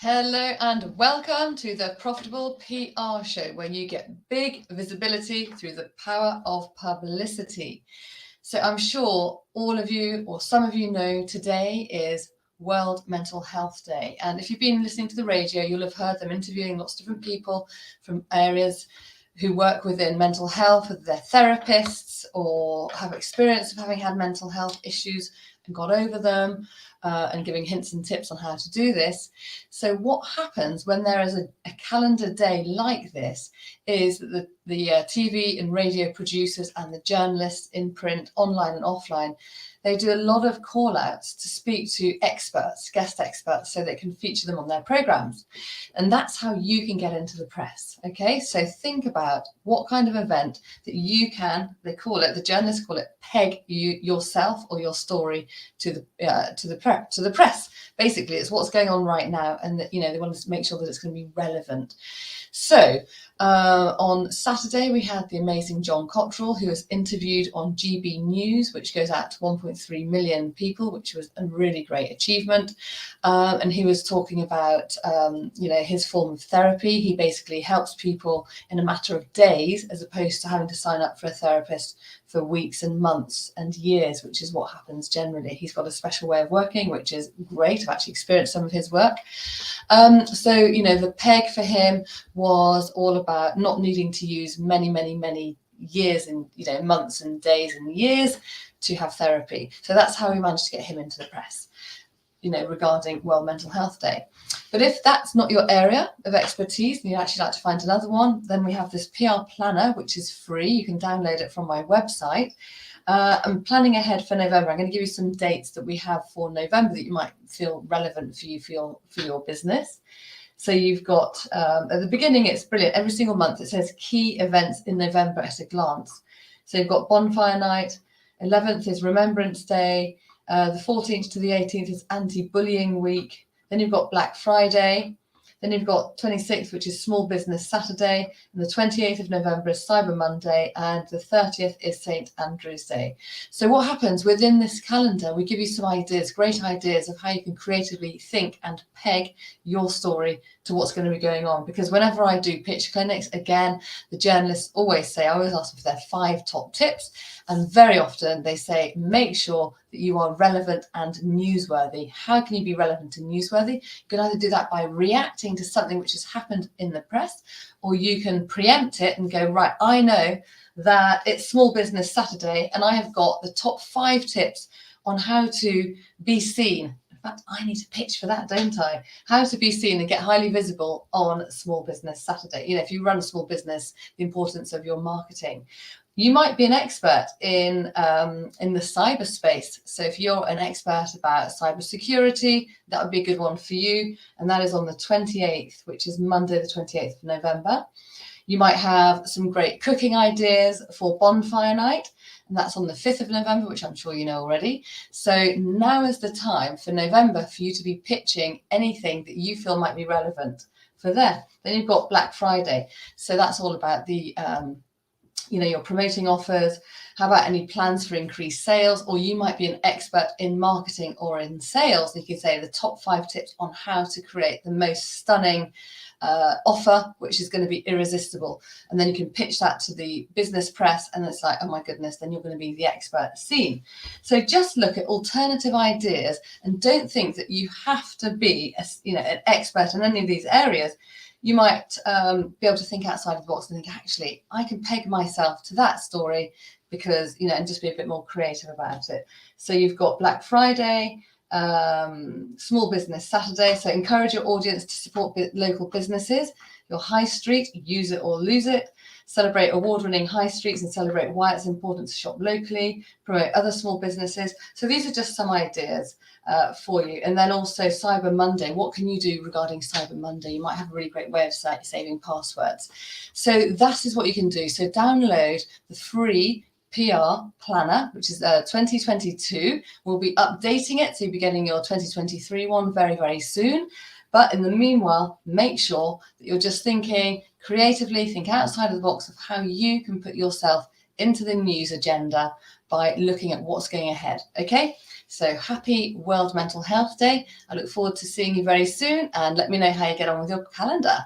Hello and welcome to the Profitable PR Show, where you get big visibility through the power of publicity. So I'm sure all of you or some of you know today is World Mental Health Day. And if you've been listening to the radio, you'll have heard them interviewing lots of different people from areas who work within mental health, whether they're therapists or have experience of having had mental health issues and got over them, and giving hints and tips on how to do this. So what happens when there is a calendar day like this is that the TV and radio producers and the journalists in print, online and offline, they do a lot of call outs to speak to experts, guest experts, so they can feature them on their programs. And that's how you can get into the press. Okay, so think about what kind of event that you can, the journalists call it, peg yourself or your story to the press. Basically, it's what's going on right now, and that they want to make sure that it's going to be relevant. So on Saturday, we had the amazing John Cottrell, who was interviewed on GB News, which goes out to 1.3 million people, which was a really great achievement. And he was talking about, his form of therapy. He basically helps people in a matter of days, as opposed to having to sign up for a therapist for weeks and months and years, which is what happens generally. He's got a special way of working, which is great. I've actually experienced some of his work. The peg for him was all about not needing to use many years and months and days and years to have therapy. So that's how we managed to get him into the press, regarding World Mental Health Day. But if that's not your area of expertise and you'd actually like to find another one, then we have this PR planner, which is free. You can download it from my website. I'm planning ahead for November. I'm going to give you some dates that we have for November that you might feel relevant for your business. So you've got, at the beginning, it's brilliant. Every single month it says key events in November at a glance. So you've got Bonfire Night, 11th is Remembrance Day, the 14th to the 18th is Anti-Bullying Week. Then you've got Black Friday. Then you've got 26th, which is Small Business Saturday. And the 28th of November is Cyber Monday. And the 30th is St. Andrew's Day. So what happens within this calendar, we give you some ideas, great ideas of how you can creatively think and peg your story to what's going to be going on. Because whenever I do pitch clinics, again, the journalists always say, I always ask them for their 5 top tips. And very often they say, make sure that you are relevant and newsworthy. How can you be relevant and newsworthy? You can either do that by reacting to something which has happened in the press, or you can preempt it and go, right, I know that it's Small Business Saturday and I have got the top 5 tips on how to be seen. In fact, I need to pitch for that, don't I? How to be seen and get highly visible on Small Business Saturday. If you run a small business, the importance of your marketing. You might be an expert in the cyberspace. So if you're an expert about cybersecurity, that would be a good one for you. And that is on the 28th, which is Monday, the 28th of November. You might have some great cooking ideas for Bonfire Night, and that's on the 5th of November, which I'm sure you know already. So now is the time for November for you to be pitching anything that you feel might be relevant for there. Then you've got Black Friday. So that's all about the you're promoting offers. How about any plans for increased sales? Or you might be an expert in marketing or in sales. And you can say the top 5 tips on how to create the most stunning offer, which is going to be irresistible. And then you can pitch that to the business press, and it's like, oh my goodness, then you're going to be the expert seen. So just look at alternative ideas and don't think that you have to be an expert in any of these areas. You might be able to think outside of the box and think, actually, I can peg myself to that story because, and just be a bit more creative about it. So you've got Black Friday, Small Business Saturday. So encourage your audience to support local businesses. Your high street, use it or lose it. Celebrate award-winning high streets and celebrate why it's important to shop locally. Promote other small businesses. So these are just some ideas for you. And then also Cyber Monday. What can you do regarding Cyber Monday? You might have a really great way of saving passwords. So that is what you can do. So download the free PR planner, which is 2022. We'll be updating it. So you'll be getting your 2023 one very, very soon. But in the meanwhile, make sure that you're just thinking creatively, think outside of the box of how you can put yourself into the news agenda by looking at what's going ahead. Okay, So happy World Mental Health Day. I look forward to seeing you very soon, and let me know how you get on with your calendar.